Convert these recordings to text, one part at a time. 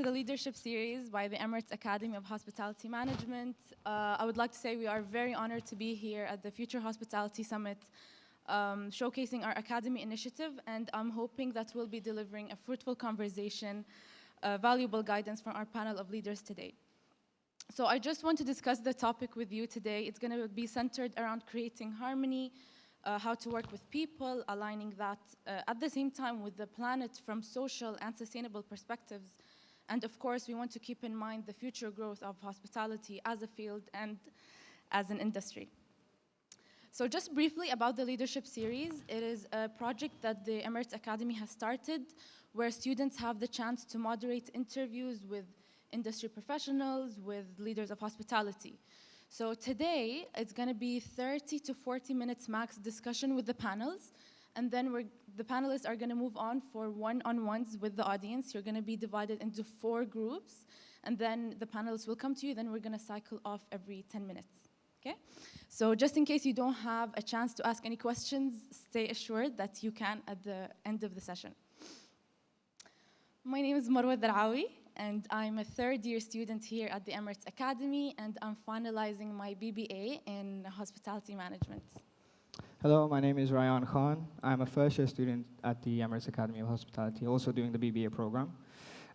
the leadership series by the Emirates Academy of Hospitality Management. I would like to say we are very honored to be here at the Future Hospitality Summit, showcasing our academy initiative, and I'm hoping that we'll be delivering a fruitful conversation, valuable guidance from our panel of leaders today. So I just want to discuss the topic with you today. It's going to be centered around creating harmony, how to work with people, aligning that at the same time with the planet from social and sustainable perspectives. And of course, we want to keep in mind the future growth of hospitality as a field and as an industry. So just briefly about the leadership series, it is a project that the Emirates Academy has started where students have the chance to moderate interviews with industry professionals, with leaders of hospitality. So today, it's going to be 30 to 40 minutes max discussion with the panels, and then the panelists are going to move on for one-on-ones with the audience. You're going to be divided into 4 groups, and then the panelists will come to you, then we're going to cycle off every 10 minutes, okay? So just in case you don't have a chance to ask any questions, stay assured that you can at the end of the session. My name is Marwa, and I'm a third-year student here at the Emirates Academy, and I'm finalizing my BBA in hospitality management. Hello, my name is Rayyan Khan. I'm a first-year student at the Emirates Academy of Hospitality, also doing the BBA program.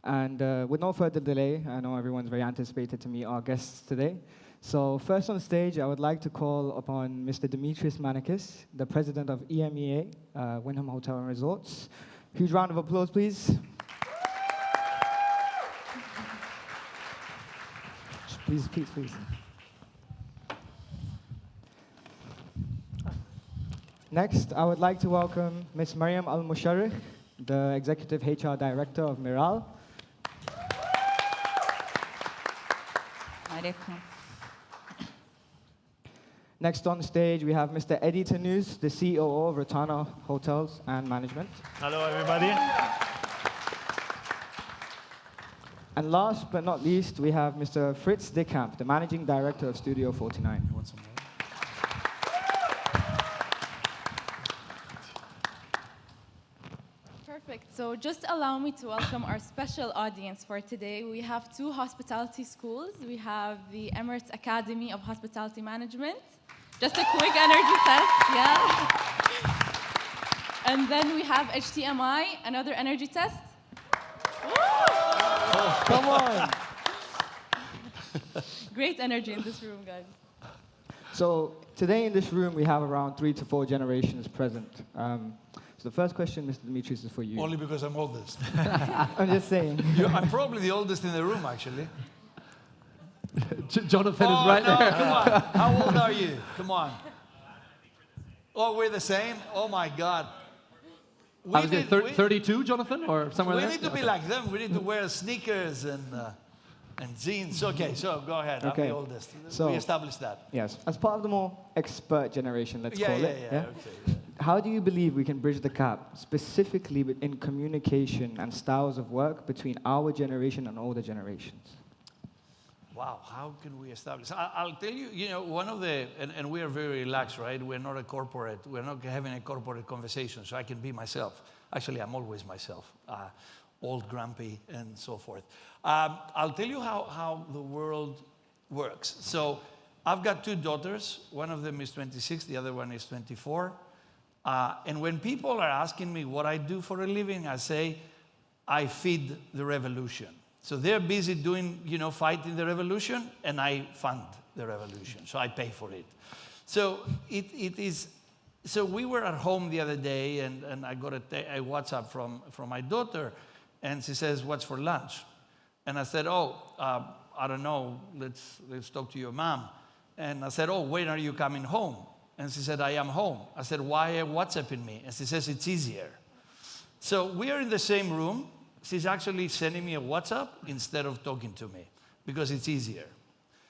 And with no further delay, I know everyone's very anticipated to meet our guests today. So first on stage, I would like to call upon Mr. Dimitris Manikis, the president of EMEA, Wyndham Hotel and Resorts. Huge round of applause, please. Please. Next, I would like to welcome Ms. Mariam Musharrekh, the Executive HR Director of Miral. Next on stage, we have Mr. Eddy Tannous, the COO of Rotana Hotels and Management. Hello, everybody. And last but not least, we have Mr. Fritz Dickamp, the Managing Director of Studio 49. Perfect. So just allow me to welcome our special audience for today. We have 2 hospitality schools. We have the Emirates Academy of Hospitality Management. Just a quick energy test, yeah. And then we have HTMI, another energy test. Oh, come on. Great energy in this room, guys. So today in this room, we have around 3 to 4 generations present. So the first question, Mr. Dimitris, is for you. Only because I'm oldest. I'm just saying. I'm probably the oldest in the room, actually. Jonathan is right there. Come on. How old are you? Come on. Oh, we're the same? Oh, my God. I was 32, Jonathan, or somewhere there? We need to be like them. We need to wear sneakers and jeans. Okay, so go ahead. Okay. I'm the oldest. So, we established that. Yes. As part of the more expert generation, let's call it. Yeah. Okay. How do you believe we can bridge the gap, specifically in communication and styles of work between our generation and older generations? Wow, how can we establish? I'll tell you, one of the, and we are very relaxed, right? We're not a corporate, we're not having a corporate conversation, so I can be myself. Actually, I'm always myself, old, grumpy, and so forth. I'll tell you how the world works. So I've got 2 daughters. One of them is 26, the other one is 24. And when people are asking me what I do for a living, I say, I feed the revolution. So they're busy doing, fighting the revolution, and I fund the revolution. So I pay for it. So it is. So we were at home the other day, and I got a WhatsApp from my daughter, and she says, "What's for lunch?" And I said, I don't know. Let's talk to your mom. And I said, when are you coming home? And she said, I am home. I said, why are you WhatsApping me? And she says, it's easier. So we are in the same room. She's actually sending me a WhatsApp instead of talking to me because it's easier.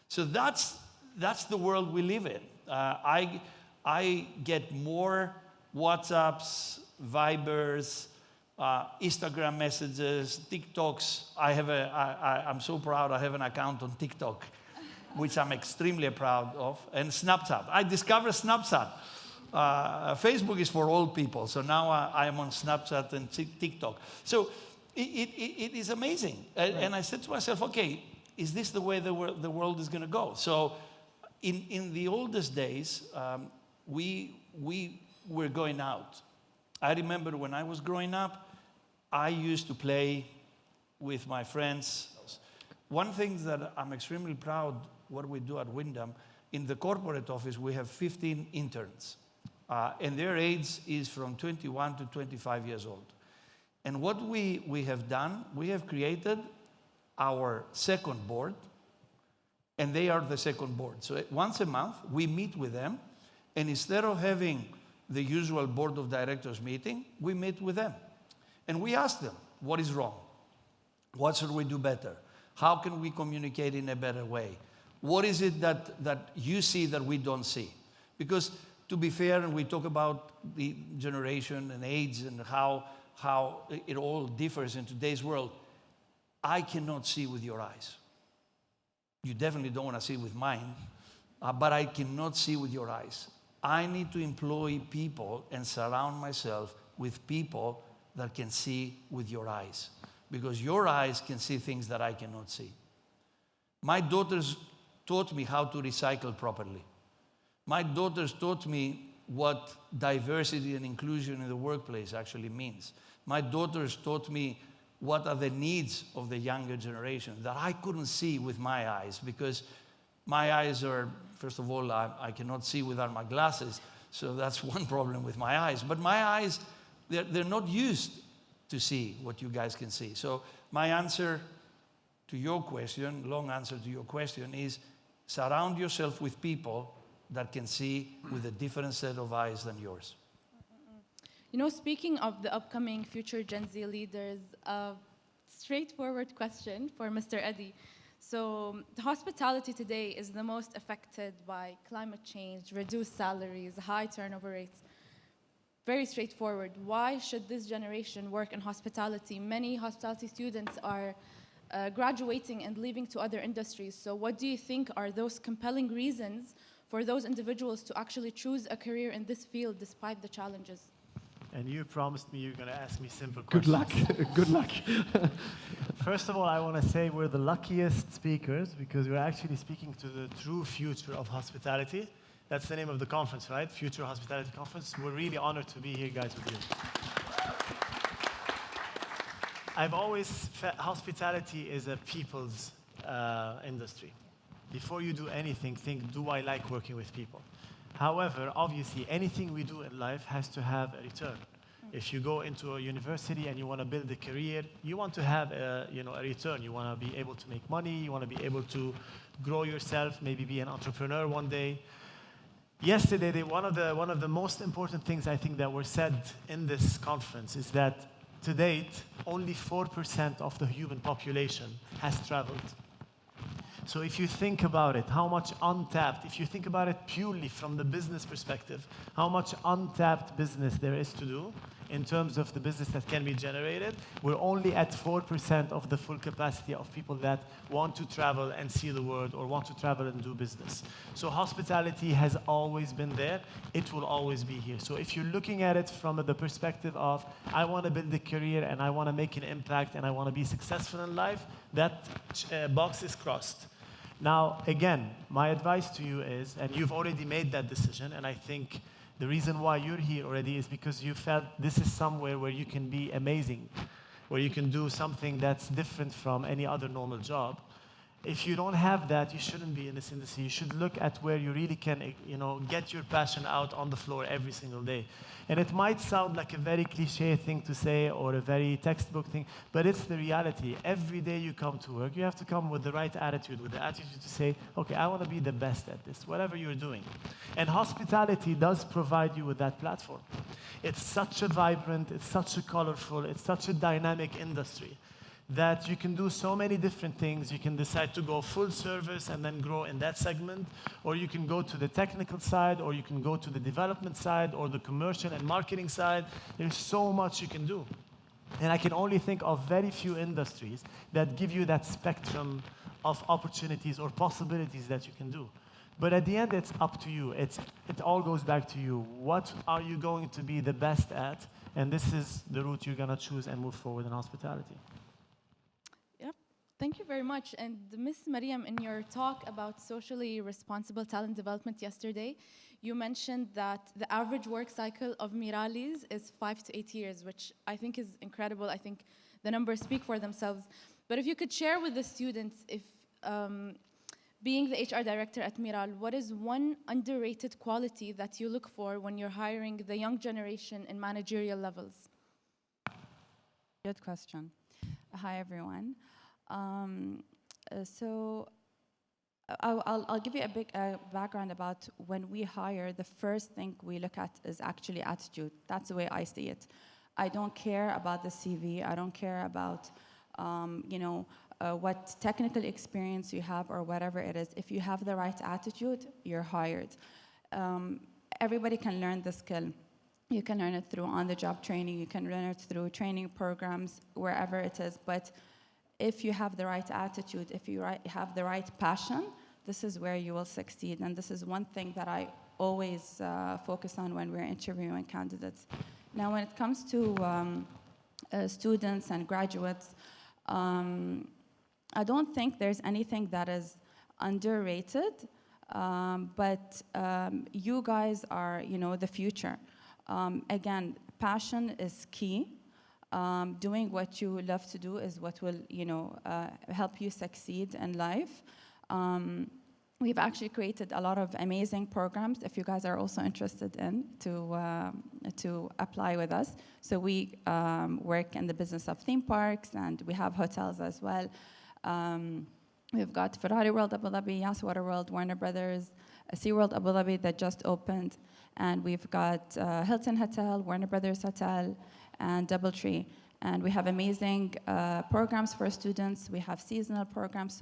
So that's the world we live in. I get more WhatsApps, Vibers, Instagram messages, TikToks. I'm so proud I have an account on TikTok, which I'm extremely proud of, and Snapchat. I discovered Snapchat. Facebook is for old people, so now I am on Snapchat and TikTok. So it is amazing. And I said to myself, okay, is this the way the world is going to go? So in the oldest days, we were going out. I remember when I was growing up, I used to play with my friends. One thing that I'm extremely proud what we do at Wyndham, in the corporate office, we have 15 interns. And their age is from 21 to 25 years old. And what we have done, we have created our second board, and they are the second board. So once a month, we meet with them, and instead of having the usual board of directors meeting, we meet with them. And we ask them, what is wrong? What should we do better? How can we communicate in a better way? What is it that you see that we don't see? Because to be fair, and we talk about the generation and age and how it all differs in today's world, I cannot see with your eyes. You definitely don't want to see with mine, but I cannot see with your eyes. I need to employ people and surround myself with people that can see with your eyes, because your eyes can see things that I cannot see. My daughters taught me how to recycle properly. My daughters taught me what diversity and inclusion in the workplace actually means. My daughters taught me what are the needs of the younger generation that I couldn't see with my eyes, because my eyes are, first of all, I cannot see without my glasses, so that's one problem with my eyes. But my eyes, they're not used to see what you guys can see. So my answer to your question, long answer to your question, is surround yourself with people that can see with a different set of eyes than yours. You know, speaking of the upcoming future Gen Z leaders, a straightforward question for Mr. Eddy. So the hospitality today is the most affected by climate change, reduced salaries, high turnover rates. Very straightforward. Why should this generation work in hospitality? Many hospitality students are graduating and leaving to other industries. So what do you think are those compelling reasons for those individuals to actually choose a career in this field despite the challenges? And you promised me you're going to ask me simple Good questions. luck. Good luck. First of all, I want to say we're the luckiest speakers because we're actually speaking to the true future of hospitality. That's the name of the conference, right? Future Hospitality Conference. We're really honored to be here, guys, with you. I've always felt hospitality is a people's industry. Before you do anything, think, do I like working with people? However, obviously, anything we do in life has to have a return. If you go into a university and you want to build a career, you want to have a return. You want to be able to make money. You want to be able to grow yourself, maybe be an entrepreneur one day. Yesterday, one of the most important things I think that were said in this conference is that to date, only 4% of the human population has traveled. So if you think about it, how much untapped, if you think about it purely from the business perspective, how much untapped business there is to do in terms of the business that can be generated, we're only at 4% of the full capacity of people that want to travel and see the world or want to travel and do business. So hospitality has always been there. It will always be here. So if you're looking at it from the perspective of, I want to build a career and I want to make an impact and I want to be successful in life, that box is crossed. Now, again, my advice to you is, and you've already made that decision, and I think the reason why you're here already is because you felt this is somewhere where you can be amazing, where you can do something that's different from any other normal job. If you don't have that, you shouldn't be in this industry. You should look at where you really can, get your passion out on the floor every single day. And it might sound like a very cliche thing to say or a very textbook thing, but it's the reality. Every day you come to work, you have to come with the right attitude, with the attitude to say, okay, I want to be the best at this, whatever you're doing. And hospitality does provide you with that platform. It's such a vibrant, it's such a colorful, it's such a dynamic industry that you can do so many different things. You can decide to go full service and then grow in that segment, or you can go to the technical side, or you can go to the development side, or the commercial and marketing side. There's so much you can do. And I can only think of very few industries that give you that spectrum of opportunities or possibilities that you can do. But at the end, it's up to you. It all goes back to you. What are you going to be the best at? And this is the route you're going to choose and move forward in hospitality. Yep. Thank you very much. And Miss Mariam, in your talk about socially responsible talent development yesterday, you mentioned that the average work cycle of Miralis is 5 to 8 years, which I think is incredible. I think the numbers speak for themselves. But if you could share with the students, if being the HR director at Miral, what is one underrated quality that you look for when you're hiring the young generation in managerial levels? Good question. Hi, everyone. So I'll give you a big background about when we hire. The first thing we look at is actually attitude. That's the way I see it. I don't care about the CV. I don't care about, what technical experience you have or whatever it is. If you have the right attitude, you're hired. Everybody can learn the skill. You can learn it through on-the-job training. You can learn it through training programs, wherever it is. But if you have the right attitude, if you have the right passion, this is where you will succeed. And this is one thing that I always focus on when we're interviewing candidates. Now, when it comes to students and graduates, I don't think there's anything that is underrated, but you guys are, the future. Again, passion is key. Doing what you love to do is what will, help you succeed in life. We've actually created a lot of amazing programs, if you guys are also interested in, to apply with us. So we work in the business of theme parks, and we have hotels as well. We've got Ferrari World Abu Dhabi, Yas Water World, Warner Brothers, SeaWorld Abu Dhabi that just opened, and we've got Hilton Hotel, Warner Brothers Hotel, and DoubleTree. And we have amazing programs for students. We have seasonal programs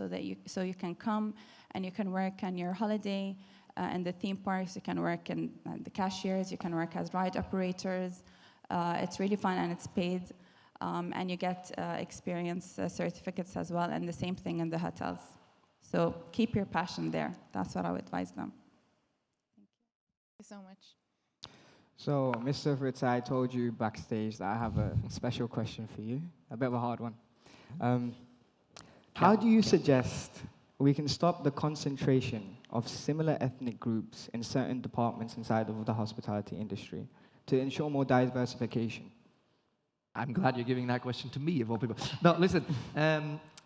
so you can come and you can work on your holiday in the theme parks. You can work in the cashiers. You can work as ride operators. It's really fun and it's paid. And you get experience certificates as well, and the same thing in the hotels. So keep your passion there. That's what I would advise them. Thank you so much. So, Mr. Fritz, I told you backstage that I have a special question for you, a bit of a hard one. How do you suggest we can stop the concentration of similar ethnic groups in certain departments inside of the hospitality industry to ensure more diversification? I'm glad you're giving that question to me, of all people. No, listen,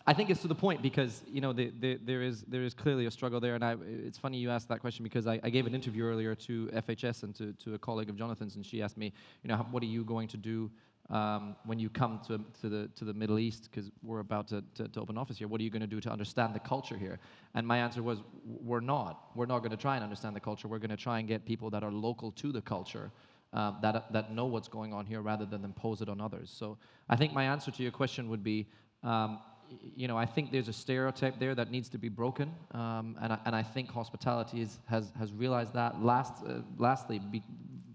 I think it's to the point because, there is clearly a struggle there. And it's funny you asked that question because I gave an interview earlier to FHS and to a colleague of Jonathan's, and she asked me, what are you going to do when you come to the Middle East, because we're about to open office here. What are you going to do to understand the culture here? And my answer was, we're not going to try and understand the culture. We're going to try and get people that are local to the culture, that know what's going on here rather than impose it on others. So I think my answer to your question would be, I think there's a stereotype there that needs to be broken, and I think hospitality has realized that. Lastly,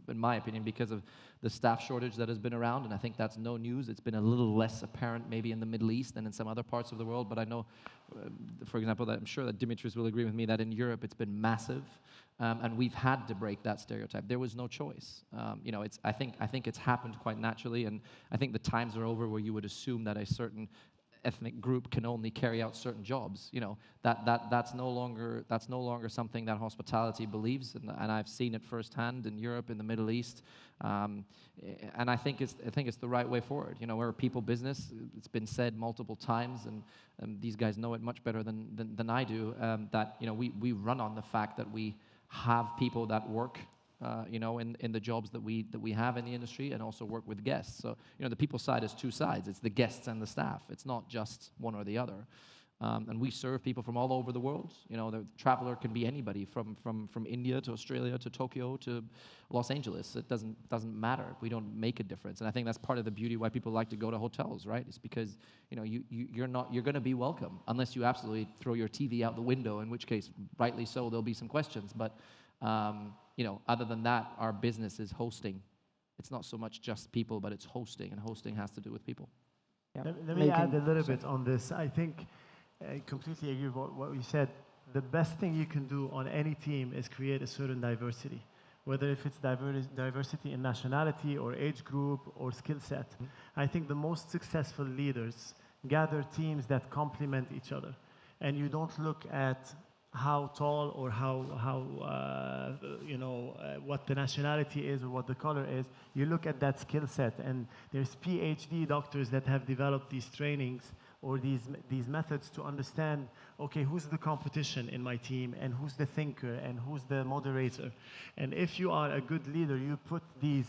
in my opinion, because of the staff shortage that has been around, and I think that's no news. It's been a little less apparent maybe in the Middle East than in some other parts of the world, but I know, for example, that I'm sure that Dimitris will agree with me that in Europe it's been massive, and we've had to break that stereotype. There was no choice. I think it's happened quite naturally, and I think the times are over where you would assume that a certain ethnic group can only carry out certain jobs. That's no longer something that hospitality believes, and I've seen it firsthand in Europe, in the Middle East, and I think it's the right way forward. We're a people business. It's been said multiple times, and these guys know it much better than I do. That we run on the fact that we have people that work in the jobs that we have in the industry, and also work with guests. So, the people side is two sides. It's the guests and the staff. It's not just one or the other. And we serve people from all over the world. The traveler can be anybody from India to Australia to Tokyo to Los Angeles. It doesn't matter. We don't make a difference. And I think that's part of the beauty why people like to go to hotels, right? It's because you're going to be welcome unless you absolutely throw your TV out the window, in which case, rightly so, there'll be some questions. But other than that, our business is hosting. It's not so much just people, but it's hosting, and hosting has to do with people. Yeah. Let me add a little bit on this. I think I completely agree with what you said. the best thing you can do on any team is create a certain diversity, whether if it's diversity in nationality or age group or skill set. I think the most successful leaders gather teams that complement each other. And you don't look at how tall or what the nationality is or what the color is. You look at that skill set, and there's PhD doctors that have developed these trainings or these methods to understand, okay, who's the competition in my team, and who's the thinker, and who's the moderator. And if you are a good leader, you put these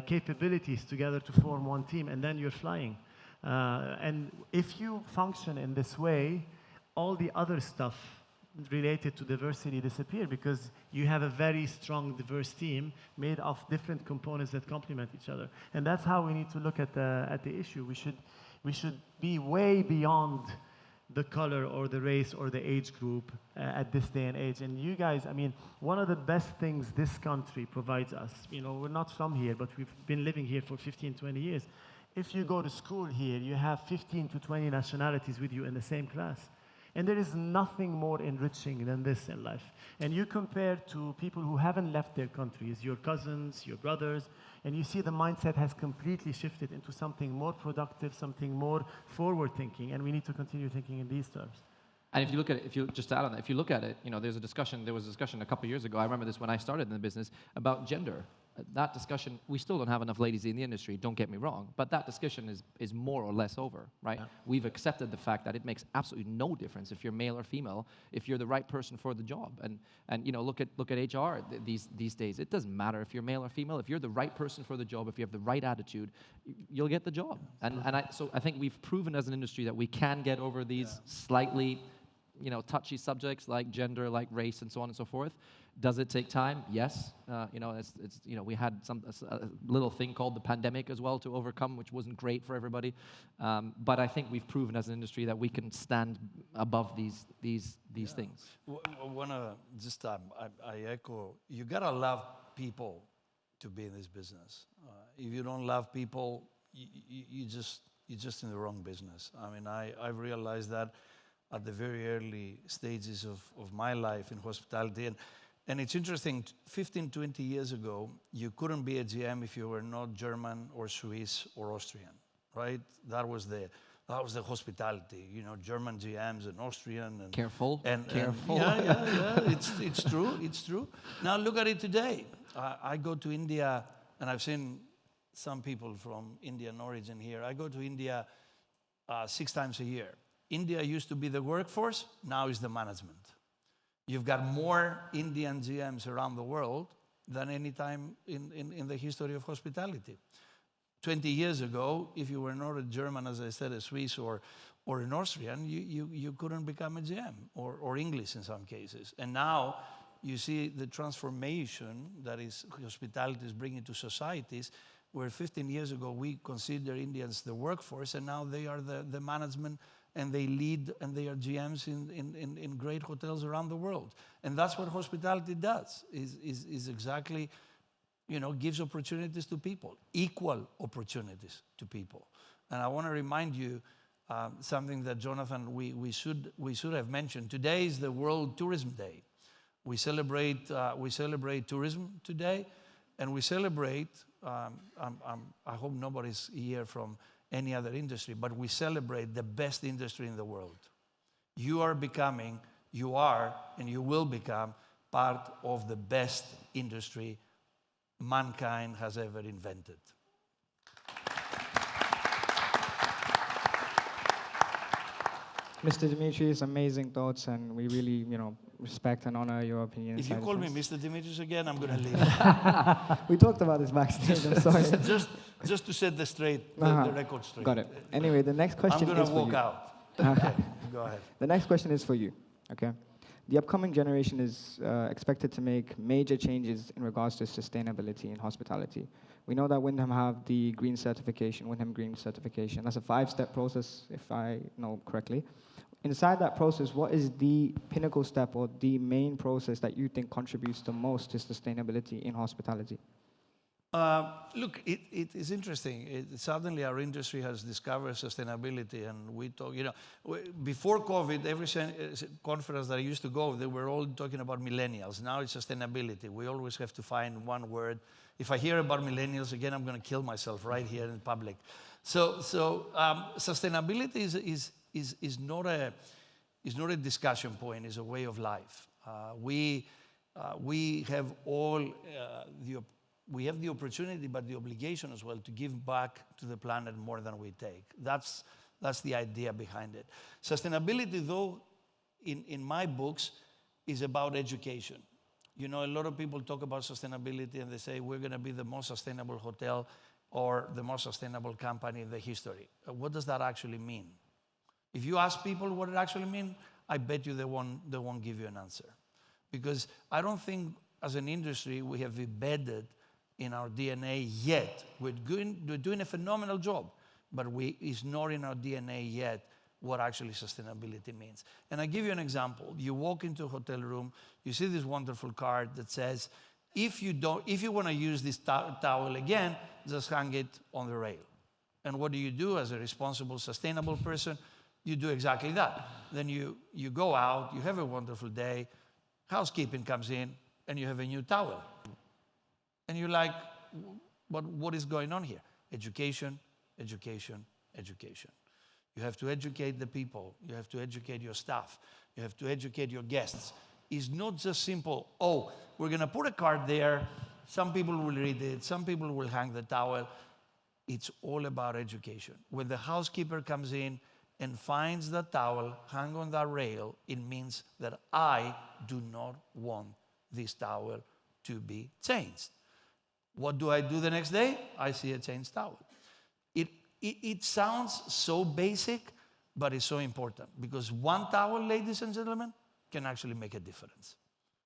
capabilities together to form one team, and then you're flying. And if you function in this way, all the other stuff related to diversity disappear, because you have a very strong, diverse team made of different components that complement each other. And that's how we need to look at the issue. We should be way beyond the color or the race or the age group at this day and age. And you guys, I mean, one of the best things this country provides us, we're not from here, but we've been living here for 15, 20 years. If you go to school here, you have 15 to 20 nationalities with you in the same class. And there is nothing more enriching than this in life. And you compare to people who haven't left their countries, your cousins, your brothers, and you see the mindset has completely shifted into something more productive, something more forward-thinking, and we need to continue thinking in these terms. And if you look at it, just to add on that, if you look at it, there was a discussion a couple of years ago, I remember this when I started in the business, about gender. That discussion, we still don't have enough ladies in the industry, don't get me wrong, but that discussion is more or less over, right? Yeah. We've accepted the fact that it makes absolutely no difference if you're male or female, if you're the right person for the job. And look at HR these days. It doesn't matter if you're male or female. If you're the right person for the job, if you have the right attitude, you'll get the job. So I think we've proven as an industry that we can get over these slightly touchy subjects like gender, like race, and so on and so forth. Does it take time? Yes. We had a little thing called the pandemic as well to overcome, which wasn't great for everybody. But I think we've proven as an industry that we can stand above these things. I echo. You gotta love people to be in this business. If you don't love people, you're just in the wrong business. I mean, I've realized that at the very early stages of my life in hospitality. And it's interesting, 15, 20 years ago, you couldn't be a GM if you were not German or Swiss or Austrian, right? That was the hospitality, German GMs and Austrian. And careful. Yeah. It's true. Now look at it today. I go to India, and I've seen some people from Indian origin here. I go to India 6 times a year. India used to be the workforce, now is the management. You've got more Indian GMs around the world than any time in the history of hospitality. 20 years ago, if you were not a German, as I said, a Swiss or an Austrian, you couldn't become a GM, or English in some cases. And now you see the transformation that hospitality is bringing to societies, where 15 years ago we considered Indians the workforce, and now they are the management, and they lead, and they are GMs in great hotels around the world. And that's what hospitality does, is exactly, gives opportunities to people, equal opportunities to people. And I want to remind you something that, Jonathan, we should have mentioned. Today is the World Tourism Day. We celebrate tourism today, and we celebrate, I hope nobody's here from any other industry, but we celebrate the best industry in the world. You are, and you will become part of the best industry mankind has ever invented. Mr. Dimitris, amazing thoughts, and we really, respect and honor your opinion. If you call me Mr. Dimitris again, I'm going to leave. We talked about this backstage, I'm sorry. Just to set the record straight. Got it. Anyway, the next question is for you. I'm going to walk out. Okay, go ahead. The next question is for you, okay? The upcoming generation is expected to make major changes in regards to sustainability in hospitality. We know that Wyndham have the green certification, Wyndham Green certification. That's a 5-step process, if I know correctly. Inside that process, what is the pinnacle step or the main process that you think contributes the most to sustainability in hospitality? Look, it is interesting. Suddenly our industry has discovered sustainability, and we talk, before COVID, every conference that I used to go, they were all talking about millennials. Now it's sustainability. We always have to find one word. If I hear about millennials again, I'm going to kill myself right here in public. So sustainability is not a discussion point. It's a way of life. We have all we have the opportunity, but the obligation as well, to give back to the planet more than we take. That's the idea behind it. Sustainability, though, in my books, is about education. A lot of people talk about sustainability and they say we're going to be the most sustainable hotel or the most sustainable company in the history. What does that actually mean? If you ask people what it actually means, I bet you they won't give you an answer. Because I don't think as an industry we have embedded in our DNA yet. We're doing a phenomenal job, but it's not in our DNA yet what actually sustainability means. And I give you an example. You walk into a hotel room, you see this wonderful card that says, if you want to use this towel again, just hang it on the rail. And what do you do as a responsible, sustainable person? You do exactly that. Then you go out, you have a wonderful day, housekeeping comes in, and you have a new towel. And you're like, what is going on here? Education, education, education. You have to educate the people. You have to educate your staff. You have to educate your guests. It's not just simple, we're going to put a card there. Some people will read it. Some people will hang the towel. It's all about education. When the housekeeper comes in and finds the towel hung on that rail, it means that I do not want this towel to be changed. What do I do the next day? I see a changed towel. It sounds so basic, but it's so important. Because one towel, ladies and gentlemen, can actually make a difference.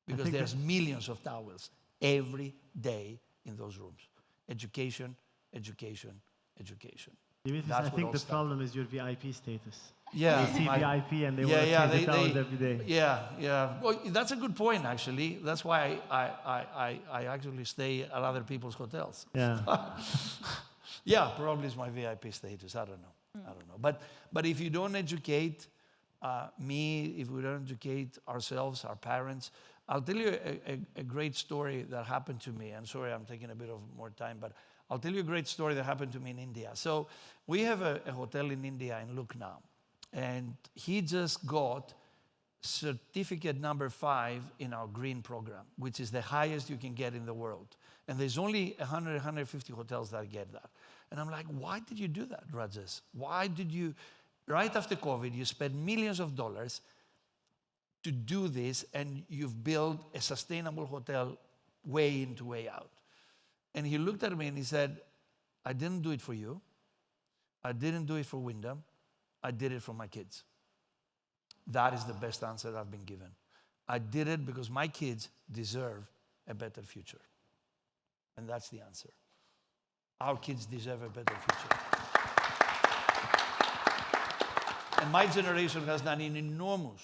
Because there's millions of towels every day in those rooms. Education, education, education. Dimitris, I think the problem is your VIP status. Yeah, they see VIP and they want to change the towels every day. Yeah. Well, that's a good point, actually. That's why I actually stay at other people's hotels. Yeah. Yeah, probably it's my VIP status. I don't know. But if you don't educate me, if we don't educate ourselves, our parents, I'll tell you a great story that happened to me. I'm sorry I'm taking a bit of more time, but I'll tell you a great story that happened to me in India. So we have a hotel in India in Lucknow, and he just got certificate number 5 in our green program, which is the highest you can get in the world. And there's only 100, 150 hotels that get that. And I'm like, why did you do that, Rajesh? Why did you, right after COVID, you spent millions of dollars to do this, and you've built a sustainable hotel way in to way out? And he looked at me and he said, I didn't do it for you. I didn't do it for Wyndham. I did it for my kids. That is the best answer I've been given. I did it because my kids deserve a better future. And that's the answer. Our kids deserve a better future. And my generation has done an enormous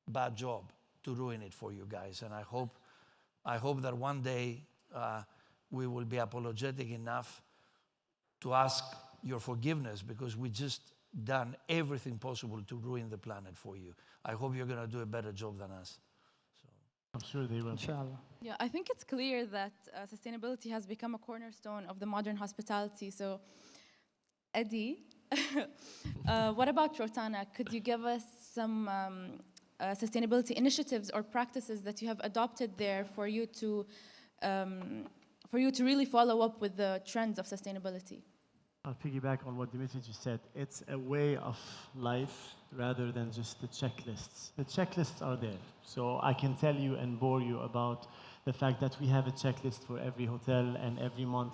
bad job to ruin it for you guys. And I hope that one day we will be apologetic enough to ask your forgiveness, because we just done everything possible to ruin the planet for you. I hope you're going to do a better job than us. I'm sure they will. Inshallah. Yeah, I think it's clear that sustainability has become a cornerstone of the modern hospitality. So, Eddy, what about Rotana? Could you give us some sustainability initiatives or practices that you have adopted there for you to really follow up with the trends of sustainability? I'll piggyback on what Dimitris just said. It's a way of life rather than just the checklists. The checklists are there. So I can tell you and bore you about the fact that we have a checklist for every hotel, and every month,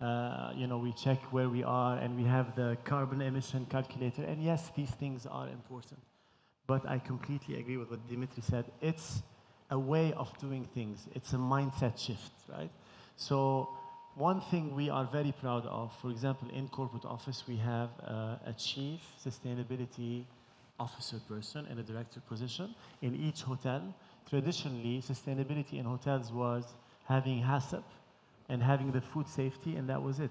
we check where we are, and we have the carbon emission calculator. And yes, these things are important. But I completely agree with what Dimitris said. It's a way of doing things. It's a mindset shift, right? So one thing we are very proud of, for example, in corporate office, we have a chief sustainability officer person in a director position in each hotel. Traditionally, sustainability in hotels was having HACCP, and having the food safety, and that was it.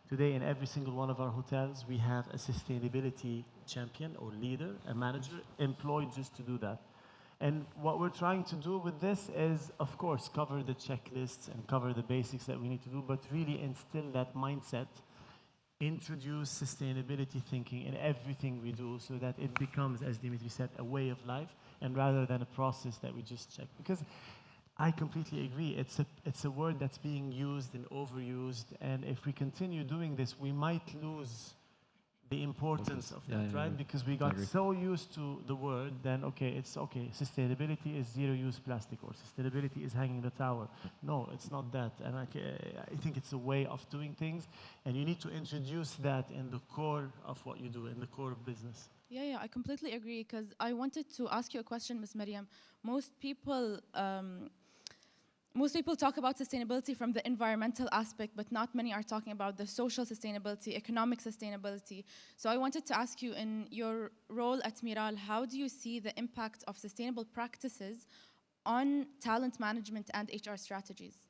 Today, in every single one of our hotels, we have a sustainability champion or leader, a manager, employed just to do that. And what we're trying to do with this is, of course, cover the checklists and cover the basics that we need to do, but really instill that mindset, introduce sustainability thinking in everything we do so that it becomes, as Dimitris said, a way of life, and rather than a process that we just check. Because I completely agree, it's a word that's being used and overused, and if we continue doing this, we might lose the importance of that, right? Because we got so used to the word, then it's okay, sustainability is zero-use plastic, or sustainability is hanging the tower. No, it's not that. And I think it's a way of doing things, and you need to introduce that in the core of what you do, in the core of business. Yeah, I completely agree, because I wanted to ask you a question, Ms. Mariam. Most people talk about sustainability from the environmental aspect, but not many are talking about the social sustainability, economic sustainability. So I wanted to ask you, in your role at Miral, how do you see the impact of sustainable practices on talent management and HR strategies?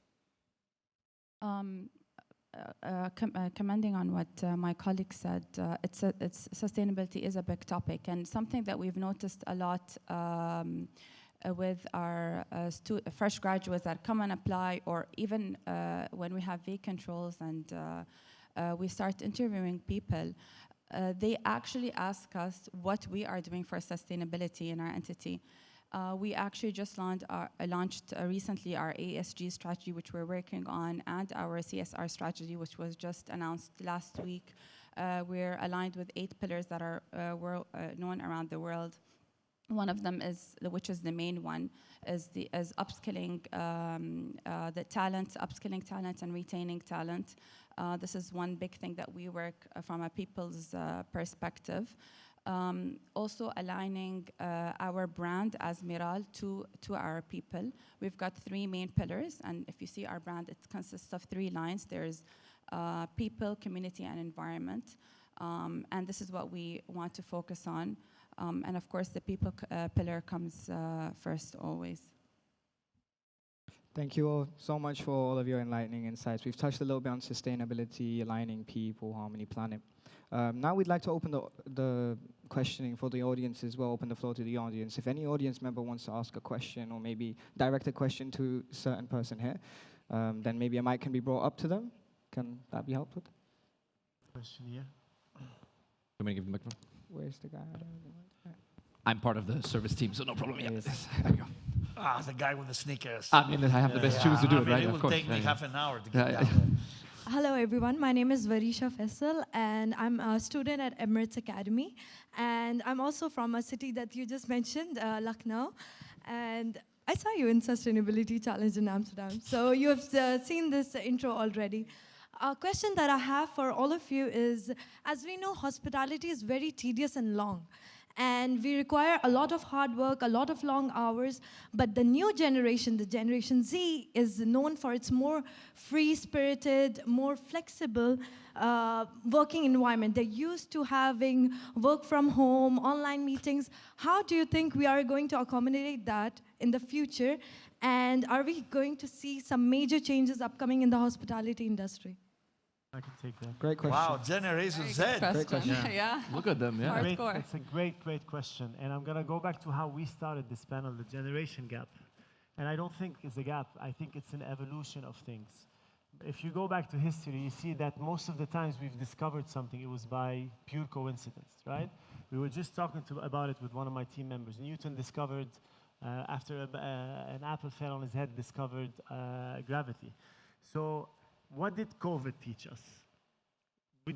Commenting on what my colleague said, sustainability is a big topic, and something that we've noticed a lot with our fresh graduates that come and apply, or even when we have vacant roles and we start interviewing people, they actually ask us what we are doing for sustainability in our entity. We actually just launched recently our ESG strategy, which we're working on, and our CSR strategy, which was just announced last week. We're aligned with 8 pillars that are known around the world. One of them is, which is the main one, is upskilling the talent, upskilling talent and retaining talent. This is one big thing that we work from a people's perspective. Also aligning our brand as Miral to our people. We've got 3 main pillars, and if you see our brand, it consists of 3 lines. There's people, community, and environment. And this is what we want to focus on. And of course, the people pillar comes first always. Thank you all so much for all of your enlightening insights. We've touched a little bit on sustainability, aligning people, harmony, planet. Now we'd like to open the questioning for the audience as well, open the floor to the audience. If any audience member wants to ask a question or maybe direct a question to a certain person here, then maybe a mic can be brought up to them. Can that be helped with? Question here. You want me to give the microphone? Where's the guy? I'm part of the service team, so no problem. Yeah. Yes. There we go. The guy with the sneakers. I mean, I have the best shoes to do it, right? It Of will course. take me half an hour to get Yeah, down there. Hello everyone, my name is Varisha Faisal and I'm a student at Emirates Academy, and I'm also from a city that you just mentioned, Lucknow, and I saw you in Sustainability Challenge in Amsterdam, so you have seen this intro already. A question that I have for all of you is, as we know, hospitality is very tedious and long. And we require a lot of hard work, a lot of long hours, but the new generation, the Generation Z, is known for its more free-spirited, more flexible working environment. They're used to having work from home, online meetings. How do you think we are going to accommodate that in the future? And are we going to see some major changes upcoming in the hospitality industry? I can take that. Great question. Wow, Generation Z. Great question. Yeah. Look at them, yeah. It's a great question. And I'm going to go back to how we started this panel, the generation gap. And I don't think it's a gap. I think it's an evolution of things. If you go back to history, you see that most of the times we've discovered something, it was by pure coincidence, right? We were just talking about it with one of my team members. Newton discovered, after an apple fell on his head, discovered gravity. So what did COVID teach us?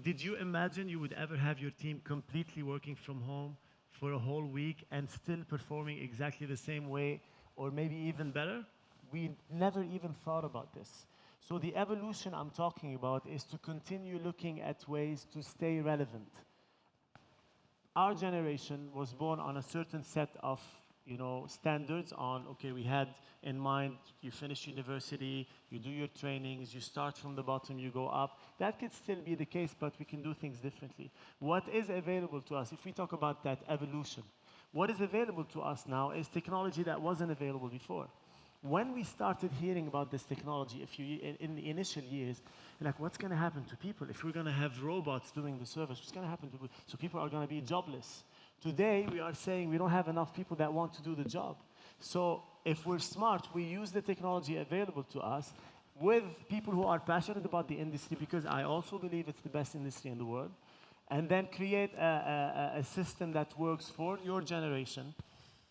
Did you imagine you would ever have your team completely working from home for a whole week and still performing exactly the same way, or maybe even better? We never even thought about this. So the evolution I'm talking about is to continue looking at ways to stay relevant. Our generation was born on a certain set of standards on, okay, we had in mind, you finish university, you do your trainings, you start from the bottom, you go up. That could still be the case, but we can do things differently. What is available to us, if we talk about that evolution, what is available to us now is technology that wasn't available before. when we started hearing about this technology in the initial years, like, what's going to happen to people if we're going to have robots doing the service? What's going to happen to people? So people are going to be jobless. Today, we are saying we don't have enough people that want to do the job. So if we're smart, we use the technology available to us with people who are passionate about the industry, because I also believe it's the best industry in the world, and then create a system that works for your generation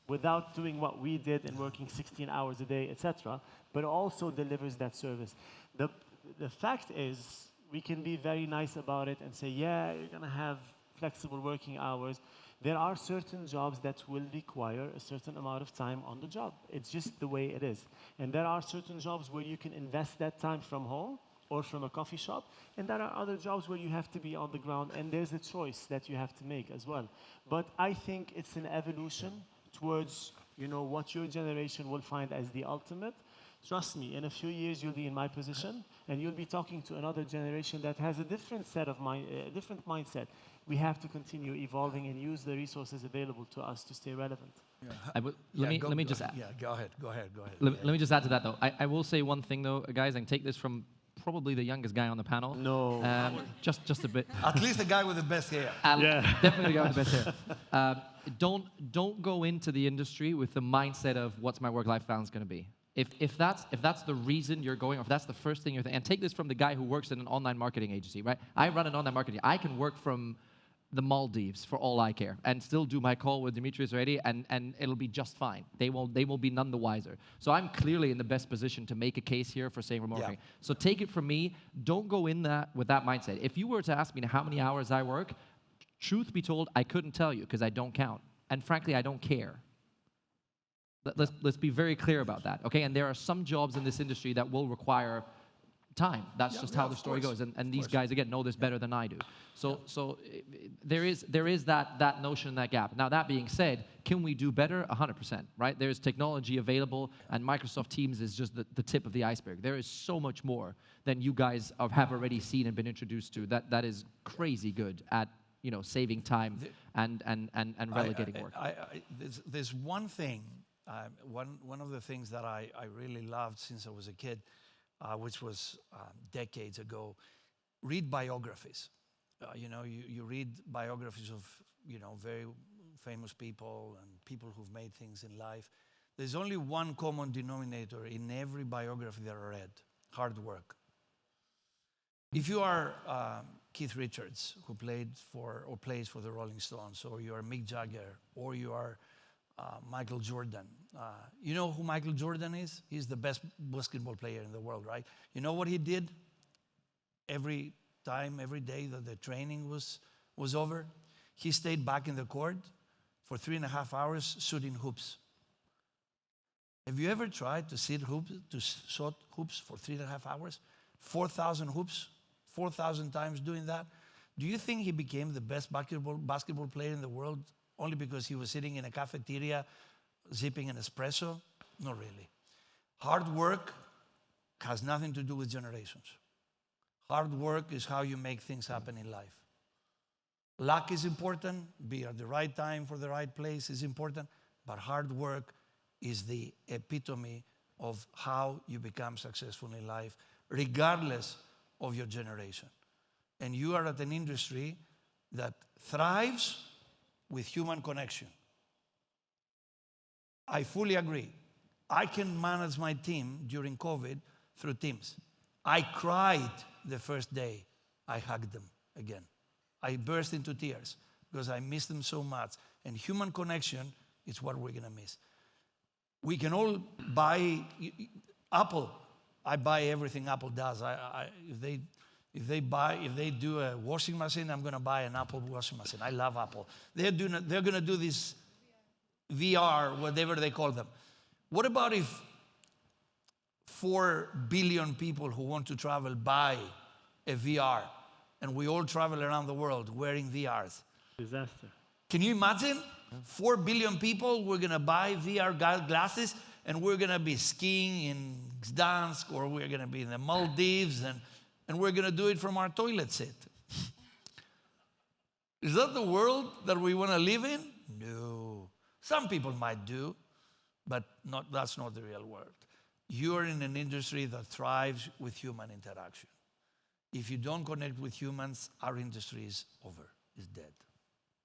without doing what we did and working 16 hours a day, etc., but also delivers that service. The fact is, we can be very nice about it and say, yeah, you're going to have flexible working hours. There are certain jobs that will require a certain amount of time on the job. It's just the way it is. And there are certain jobs where you can invest that time from home or from a coffee shop. And there are other jobs where you have to be on the ground, and there's a choice that you have to make as well. But I think it's an evolution towards, you know, what your generation will find as the ultimate. Trust me, in a few years you'll be in my position, and you'll be talking to another generation that has a different set of different mindset. We have to continue evolving and use the resources available to us to stay relevant. Let me just add. Yeah, go ahead. Let me just add to that, though. I will say one thing, though, guys, and take this from probably the youngest guy on the panel. No. Just a bit. At least the guy with the best hair. Definitely the guy with the best hair. Don't go into the industry with the mindset of what's my work-life balance going to be. If that's the reason you're going, or if that's the first thing you're thinking, and take this from the guy who works in an online marketing agency, right? I run an online marketing. I can work from the Maldives for all I care, and still do my call with Dimitris or Eddy, and it'll be just fine. They will be none the wiser. So I'm clearly in the best position to make a case here for saying remote working. So take it from me, don't go in with that mindset. If you were to ask me how many hours I work, truth be told, I couldn't tell you because I don't count. And frankly, I don't care. Let's be very clear about that, okay? And there are some jobs in this industry that will require time. That's just how the story goes. And these guys, again, know this better than I do. So there is that notion, that gap. Now, that being said, can we do better? 100%, right? There's technology available, and Microsoft Teams is just the tip of the iceberg. There is so much more than you guys have already seen and been introduced to that is crazy good at, you know, saving time and relegating work. There's one thing, one of the things that I really loved since I was a kid, which was decades ago. Read biographies. You know, you read biographies of, you know, very famous people and people who've made things in life. There's only one common denominator in every biography that I read: hard work. If you are Keith Richards, who plays for the Rolling Stones, or you are Mick Jagger, or you are Michael Jordan. You know who Michael Jordan is? He's the best basketball player in the world, right? You know what he did every day that the training was over? He stayed back in the court for 3.5 hours shooting hoops. Have you ever tried to shoot hoops for 3.5 hours? 4,000 hoops, 4,000 times doing that? Do you think he became the best basketball player in the world only because he was sitting in a cafeteria sipping an espresso? Not really. Hard work has nothing to do with generations. Hard work is how you make things happen in life. Luck is important, be at the right time for the right place is important, but hard work is the epitome of how you become successful in life, regardless of your generation. And you are at an industry that thrives with human connection. I fully agree. I can manage my team during COVID through Teams. I cried the first day I hugged them again. I burst into tears because I miss them so much. And human connection is what we're going to miss. We can all buy Apple. I buy everything Apple does. If they do a washing machine, I'm going to buy an Apple washing machine. I love Apple. They're going to do this VR, whatever they call them. What about if 4 billion people who want to travel buy a VR, and we all travel around the world wearing VRs? Disaster. Can you imagine? 4 billion people, we're going to buy VR glasses, and we're going to be skiing in Gdansk, or we're going to be in the Maldives, and we're going to do it from our toilet seat. Is that the world that we want to live in? No. Some people might do, but that's not the real world. You're in an industry that thrives with human interaction. If you don't connect with humans, our industry is over, is dead.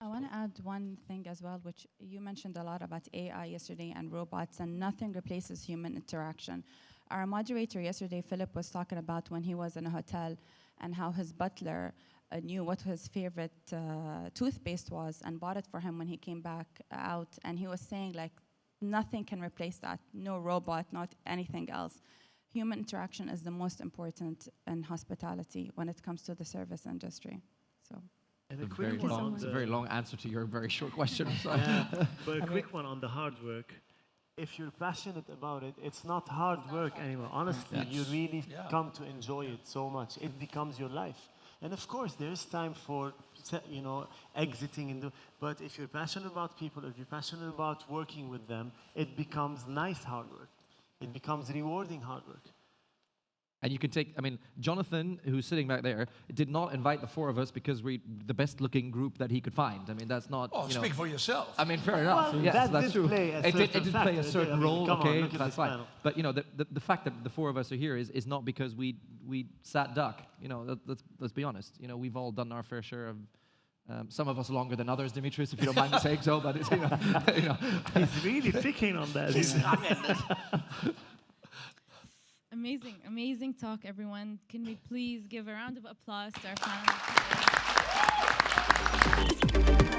I want to add one thing as well, which you mentioned a lot about AI yesterday and robots, and nothing replaces human interaction. Our moderator yesterday, Philip, was talking about when he was in a hotel and how his butler knew what his favorite toothpaste was and bought it for him when he came back out. And he was saying, like, nothing can replace that. No robot, not anything else. Human interaction is the most important in hospitality when it comes to the service industry. So. And It's a very long answer to your very short question. I'm sorry. But a quick one on the hard work. If you're passionate about it, it's not hard work anymore. Honestly, you really come to enjoy it so much. It becomes your life. And of course, there's time for, you know, exiting. But if you're passionate about people, if you're passionate about working with them, it becomes nice hard work. It becomes rewarding hard work. And you can take, I mean, Jonathan, who's sitting back there, did not invite the four of us because we're the best-looking group that he could find. I mean, that's not, Oh, you know, speak for yourself. I mean, fair enough. Well, yes, that that's did true. play a It did certain play a factor. certain I mean, role, come on, okay, look at that's this fine. panel. But, you know, the fact that the four of us are here is not because we sat duck. You know, let's be honest. You know, we've all done our fair share of, some of us longer than others, Dimitris, if you don't mind me saying so, but it's, you know. He's really picking on that. Amazing, amazing talk, everyone. Can we please give a round of applause to our panelists?